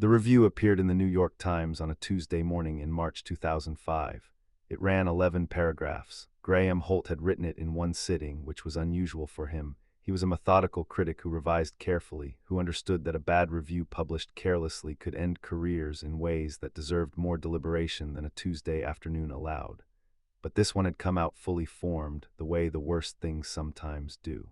The review appeared in the New York Times on a Tuesday morning in March 2005. It ran 11 paragraphs. Graham Holt had written it in one sitting, which was unusual for him. He was a methodical critic who revised carefully, who understood that a bad review published carelessly could end careers in ways that deserved more deliberation than a Tuesday afternoon allowed. But this one had come out fully formed, the way the worst things sometimes do.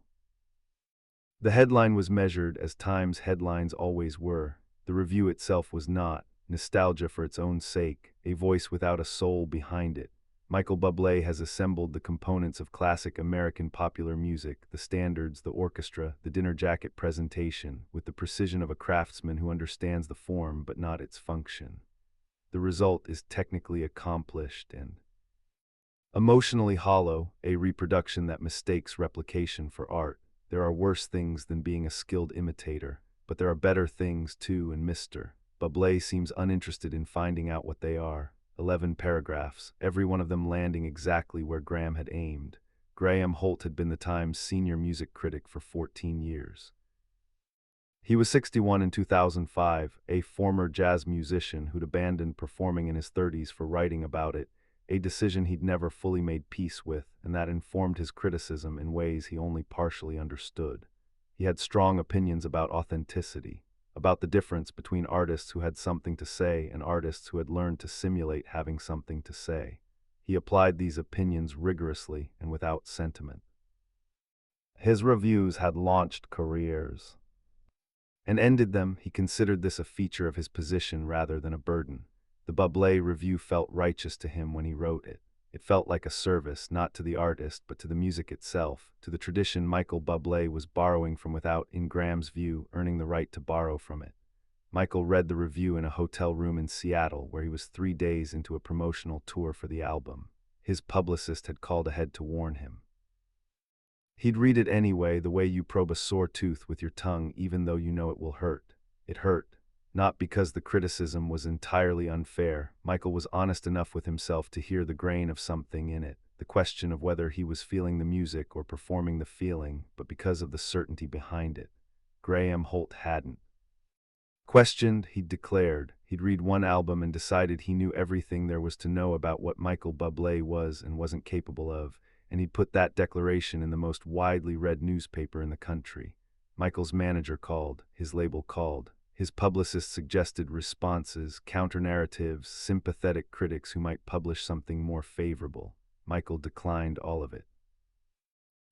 The headline was measured, as Times headlines always were. The review itself was not. Nostalgia for its own sake, a voice without a soul behind it. Michael Bublé has assembled the components of classic American popular music, the standards, the orchestra, the dinner jacket presentation, with the precision of a craftsman who understands the form but not its function. The result is technically accomplished and emotionally hollow, a reproduction that mistakes replication for art. There are worse things than being a skilled imitator, but there are better things too, and Mr. Bublé seems uninterested in finding out what they are. 11 paragraphs, every one of them landing exactly where Graham had aimed. Graham Holt had been the Times' senior music critic for 14 years. He was 61 in 2005, a former jazz musician who'd abandoned performing in his 30s for writing about it, a decision he'd never fully made peace with, and that informed his criticism in ways he only partially understood. He had strong opinions about authenticity, about the difference between artists who had something to say and artists who had learned to simulate having something to say. He applied these opinions rigorously and without sentiment. His reviews had launched careers and ended them. He considered this a feature of his position rather than a burden. The Bublé review felt righteous to him when he wrote it. It felt like a service, not to the artist, but to the music itself, to the tradition Michael Bublé was borrowing from without, in Graham's view, earning the right to borrow from it. Michael read the review in a hotel room in Seattle, where he was 3 days into a promotional tour for the album. His publicist had called ahead to warn him. He'd read it anyway, the way you probe a sore tooth with your tongue even though you know it will hurt. It hurt. Not because the criticism was entirely unfair. Michael was honest enough with himself to hear the grain of something in it, the question of whether he was feeling the music or performing the feeling, but because of the certainty behind it. Graham Holt hadn't questioned, he'd declared. He'd read one album and decided he knew everything there was to know about what Michael Bublé was and wasn't capable of, and he'd put that declaration in the most widely read newspaper in the country. Michael's manager called, his label called. His publicist suggested responses, counter-narratives, sympathetic critics who might publish something more favorable. Michael declined all of it.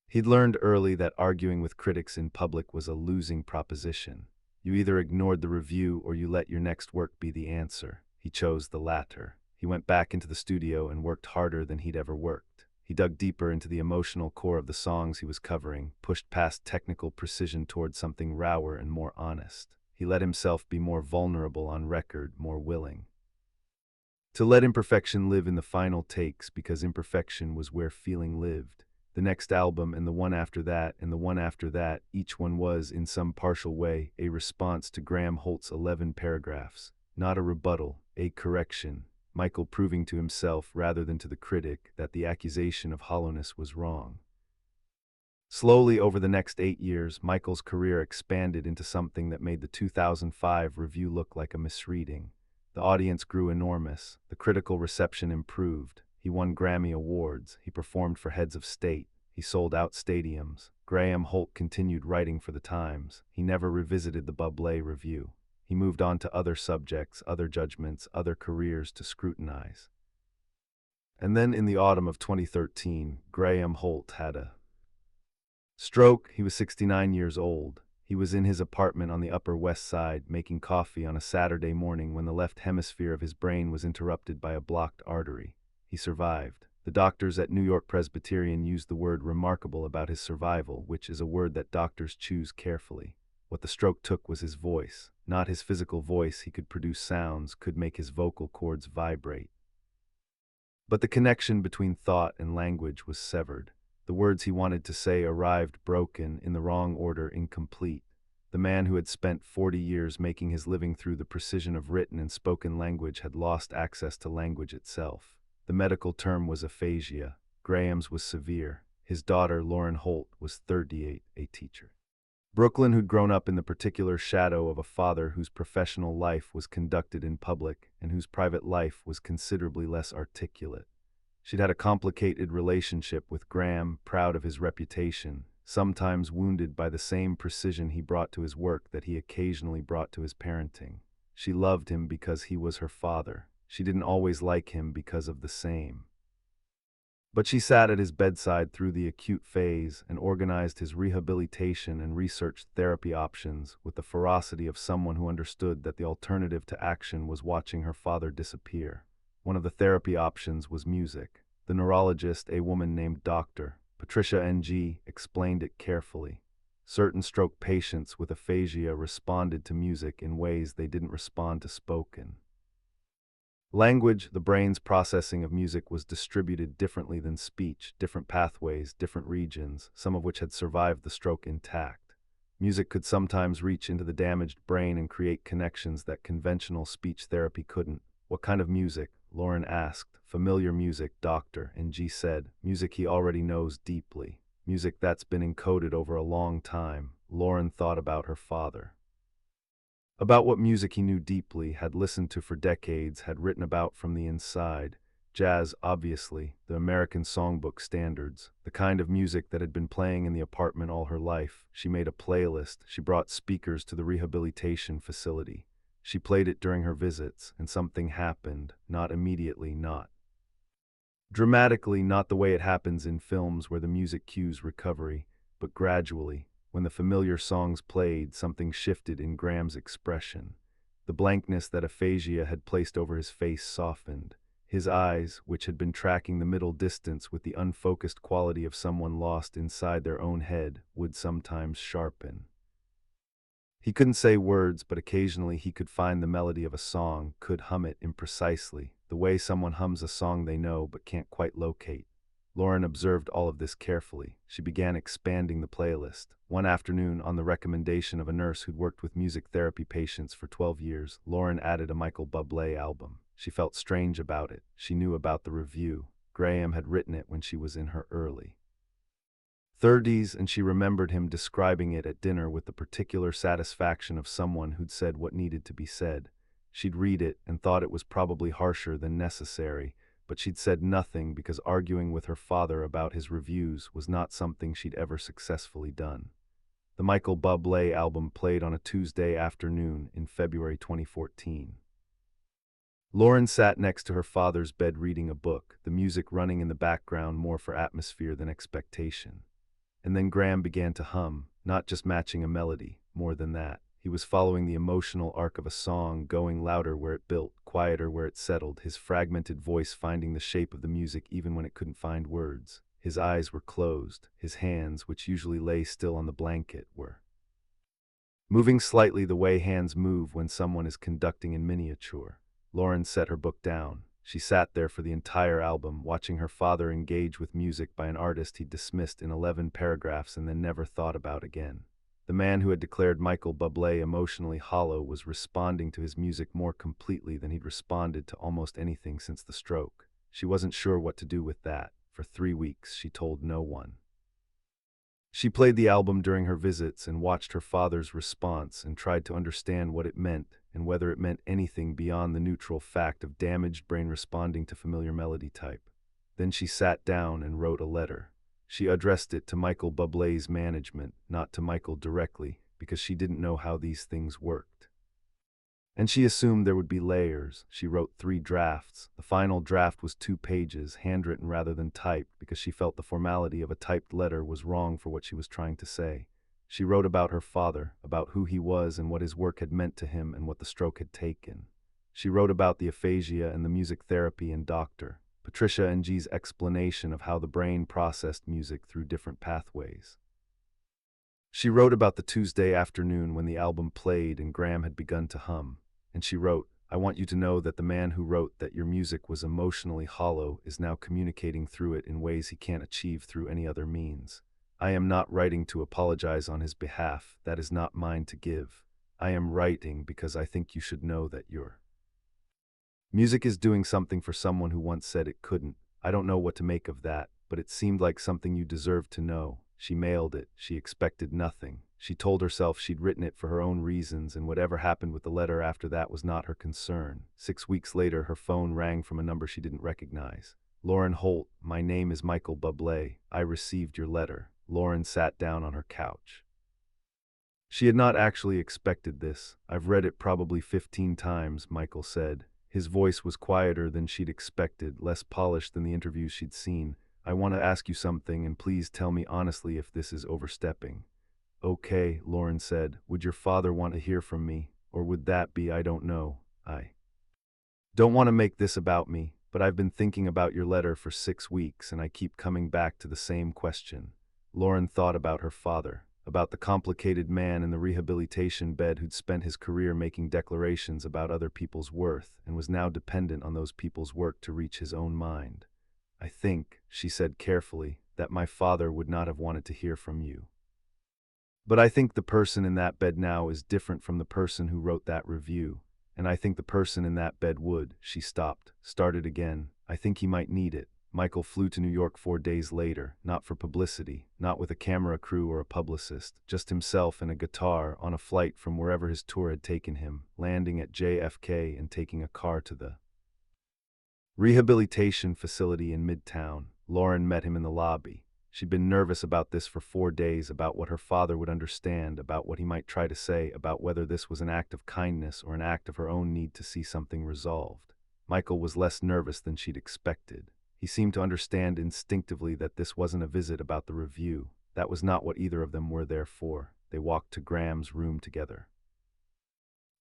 He'd learned early that arguing with critics in public was a losing proposition. You either ignored the review or you let your next work be the answer. He chose the latter. He went back into the studio and worked harder than he'd ever worked. He dug deeper into the emotional core of the songs he was covering, pushed past technical precision toward something rawer and more honest. He let himself be more vulnerable on record, more willing to let imperfection live in the final takes, because imperfection was where feeling lived. The next album and the one after that and the one after that, each one was, in some partial way, a response to Graham Holt's 11 paragraphs. Not a rebuttal, a correction. Michael proving to himself, rather than to the critic, that the accusation of hollowness was wrong. Slowly, over the next 8 years, Michael's career expanded into something that made the 2005 review look like a misreading. The audience grew enormous. The critical reception improved. He won Grammy Awards. He performed for heads of state. He sold out stadiums. Graham Holt continued writing for the Times. He never revisited the Bublé review. He moved on to other subjects, other judgments, other careers to scrutinize. And then in the autumn of 2013, Graham Holt had a stroke. He was 69 years old. He was in his apartment on the Upper West Side, making coffee on a Saturday morning when the left hemisphere of his brain was interrupted by a blocked artery. He survived. The doctors at New York Presbyterian used the word remarkable about his survival, which is a word that doctors choose carefully. What the stroke took was his voice. Not his physical voice. He could produce sounds, could make his vocal cords vibrate. But the connection between thought and language was severed. The words he wanted to say arrived broken, in the wrong order, incomplete. The man who had spent 40 years making his living through the precision of written and spoken language had lost access to language itself. The medical term was aphasia. Graham's was severe. His daughter, Lauren Holt, was 38, a teacher. Brooklyn, who'd grown up in the particular shadow of a father whose professional life was conducted in public and whose private life was considerably less articulate. She'd had a complicated relationship with Graham, proud of his reputation, sometimes wounded by the same precision he brought to his work that he occasionally brought to his parenting. She loved him because he was her father. She didn't always like him because of the same. But she sat at his bedside through the acute phase and organized his rehabilitation and researched therapy options with the ferocity of someone who understood that the alternative to action was watching her father disappear. One of the therapy options was music. The neurologist, a woman named Dr. Patricia Ng, explained it carefully. Certain stroke patients with aphasia responded to music in ways they didn't respond to spoken language. The brain's processing of music was distributed differently than speech, different pathways, different regions, some of which had survived the stroke intact. Music could sometimes reach into the damaged brain and create connections that conventional speech therapy couldn't. What kind of music? Lauren asked. Familiar music, Dr. Ng said. Music he already knows deeply. Music that's been encoded over a long time. Lauren thought about her father. About what music he knew deeply, had listened to for decades, had written about from the inside. Jazz, obviously, the American songbook standards, the kind of music that had been playing in the apartment all her life. She made a playlist. She brought speakers to the rehabilitation facility. She played it during her visits, and something happened, not immediately, not dramatically, not the way it happens in films where the music cues recovery, but gradually. When the familiar songs played, something shifted in Graham's expression. The blankness that aphasia had placed over his face softened. His eyes, which had been tracking the middle distance with the unfocused quality of someone lost inside their own head, would sometimes sharpen. He couldn't say words, but occasionally he could find the melody of a song, could hum it imprecisely, the way someone hums a song they know but can't quite locate. Lauren observed all of this carefully. She began expanding the playlist. One afternoon, on the recommendation of a nurse who'd worked with music therapy patients for 12 years, Lauren added a Michael Bublé album. She felt strange about it. She knew about the review. Graham had written it when she was in her early 30s, and she remembered him describing it at dinner with the particular satisfaction of someone who'd said what needed to be said. She'd read it and thought it was probably harsher than necessary, but she'd said nothing because arguing with her father about his reviews was not something she'd ever successfully done. The Michael Bublé album played on a Tuesday afternoon in February 2014. Lauren sat next to her father's bed reading a book, the music running in the background more for atmosphere than expectation. And then Graham began to hum, not just matching a melody, more than that. He was following the emotional arc of a song, going louder where it built, quieter where it settled, his fragmented voice finding the shape of the music even when it couldn't find words. His eyes were closed. His hands, which usually lay still on the blanket, were moving slightly the way hands move when someone is conducting in miniature. Lauren set her book down. She sat there for the entire album, watching her father engage with music by an artist he'd dismissed in 11 paragraphs and then never thought about again. The man who had declared Michael Bublé emotionally hollow was responding to his music more completely than he'd responded to almost anything since the stroke. She wasn't sure what to do with that. For 3 weeks, she told no one. She played the album during her visits and watched her father's response and tried to understand what it meant and whether it meant anything beyond the neutral fact of damaged brain responding to familiar melody type. Then she sat down and wrote a letter. She addressed it to Michael Bublé's management, not to Michael directly, because she didn't know how these things worked. And she assumed there would be layers. She wrote 3 drafts. The final draft was 2 pages, handwritten rather than typed, because she felt the formality of a typed letter was wrong for what she was trying to say. She wrote about her father, about who he was and what his work had meant to him and what the stroke had taken. She wrote about the aphasia and the music therapy and Dr. Patricia Ng's explanation of how the brain processed music through different pathways. She wrote about the Tuesday afternoon when the album played and Graham had begun to hum. And she wrote, "I want you to know that the man who wrote that your music was emotionally hollow is now communicating through it in ways he can't achieve through any other means. I am not writing to apologize on his behalf. That is not mine to give. I am writing because I think you should know that your music is doing something for someone who once said it couldn't. I don't know what to make of that, but it seemed like something you deserved to know." She mailed it. She expected nothing. She told herself she'd written it for her own reasons, and whatever happened with the letter after that was not her concern. 6 weeks later, her phone rang from a number she didn't recognize. Lauren Holt, my name is Michael Bublé. I received your letter. Lauren sat down on her couch. She had not actually expected this. I've read it probably 15 times, Michael said. His voice was quieter than she'd expected, less polished than the interviews she'd seen. I want to ask you something, and please tell me honestly if this is overstepping. Okay, Lauren said. Would your father want to hear from me? Or would that be, I don't know. I don't want to make this about me, but I've been thinking about your letter for 6 weeks, and I keep coming back to the same question. Lauren thought about her father, about the complicated man in the rehabilitation bed who'd spent his career making declarations about other people's worth and was now dependent on those people's work to reach his own mind. I think, she said carefully, that my father would not have wanted to hear from you. But I think the person in that bed now is different from the person who wrote that review, and I think the person in that bed would. She stopped, started again. I think he might need it. Michael flew to New York 4 days later, not for publicity, not with a camera crew or a publicist, just himself and a guitar on a flight from wherever his tour had taken him, landing at JFK and taking a car to the rehabilitation facility in Midtown. Lauren met him in the lobby. She'd been nervous about this for 4 days, about what her father would understand, about what he might try to say, about whether this was an act of kindness or an act of her own need to see something resolved. Michael was less nervous than she'd expected. He seemed to understand instinctively that this wasn't a visit about the review. That was not what either of them were there for. They walked to Graham's room together.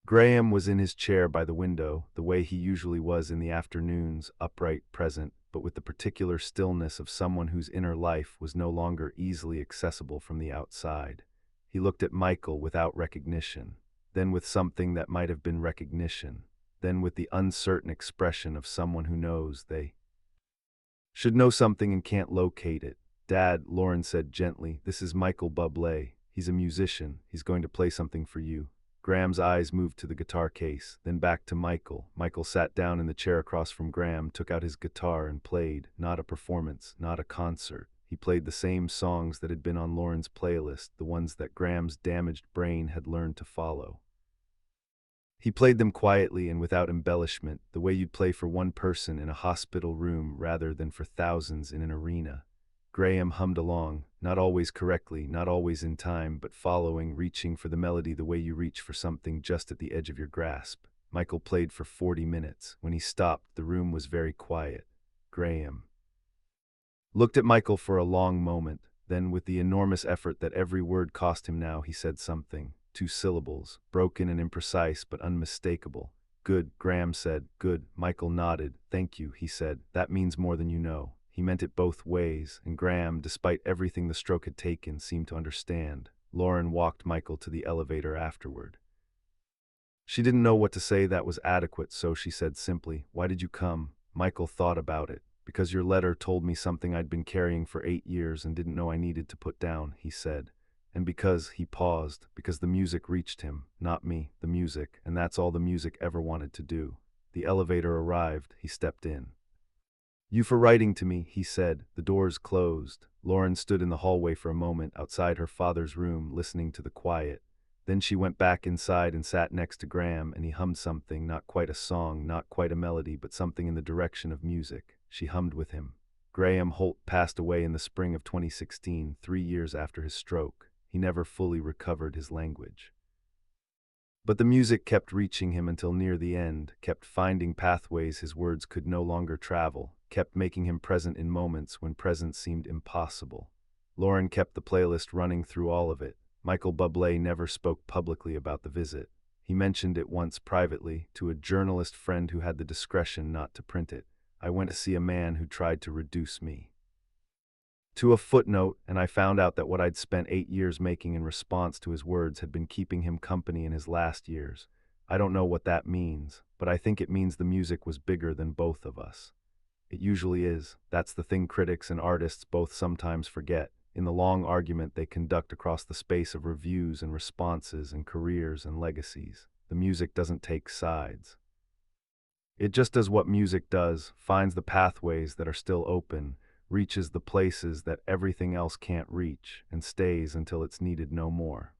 Graham was in his chair by the window, the way he usually was in the afternoons, upright, present, but with the particular stillness of someone whose inner life was no longer easily accessible from the outside. He looked at Michael without recognition, then with something that might have been recognition, then with the uncertain expression of someone who knows they should know something and can't locate it. Dad, Lauren said gently, this is Michael Bublé. He's a musician. He's going to play something for you. Graham's eyes moved to the guitar case, then back to Michael. Michael sat down in the chair across from Graham, took out his guitar and played. Not a performance, not a concert. He played the same songs that had been on Lauren's playlist, the ones that Graham's damaged brain had learned to follow. He played them quietly and without embellishment, the way you'd play for one person in a hospital room rather than for thousands in an arena. Graham hummed along, not always correctly, not always in time, but following, reaching for the melody the way you reach for something just at the edge of your grasp. Michael played for 40 minutes. When he stopped, the room was very quiet. Graham looked at Michael for a long moment, then with the enormous effort that every word cost him now, he said something. 2 syllables, broken and imprecise but unmistakable. Good, Graham said. Good. Michael nodded. Thank you, he said. That means more than you know. He meant it both ways, and Graham, despite everything the stroke had taken, seemed to understand. Lauren walked Michael to the elevator afterward. She didn't know what to say that was adequate, so she said simply, Why did you come? Michael thought about it. Because your letter told me something I'd been carrying for 8 years and didn't know I needed to put down, he said. And because, he paused, because the music reached him, not me, the music, and that's all the music ever wanted to do. The elevator arrived, he stepped in. You for writing to me, he said. The doors closed. Lauren stood in the hallway for a moment outside her father's room, listening to the quiet. Then she went back inside and sat next to Graham, and he hummed something, not quite a song, not quite a melody, but something in the direction of music. She hummed with him. Graham Holt passed away in the spring of 2016, 3 years after his stroke. He never fully recovered his language. But the music kept reaching him until near the end, kept finding pathways his words could no longer travel, kept making him present in moments when presence seemed impossible. Lauren kept the playlist running through all of it. Michael Bublé never spoke publicly about the visit. He mentioned it once privately to a journalist friend who had the discretion not to print it. I went to see a man who tried to reduce me to a footnote, and I found out that what I'd spent 8 years making in response to his words had been keeping him company in his last years. I don't know what that means, but I think it means the music was bigger than both of us. It usually is. That's the thing critics and artists both sometimes forget. In the long argument they conduct across the space of reviews and responses and careers and legacies, the music doesn't take sides. It just does what music does, finds the pathways that are still open, reaches the places that everything else can't reach, and stays until it's needed no more.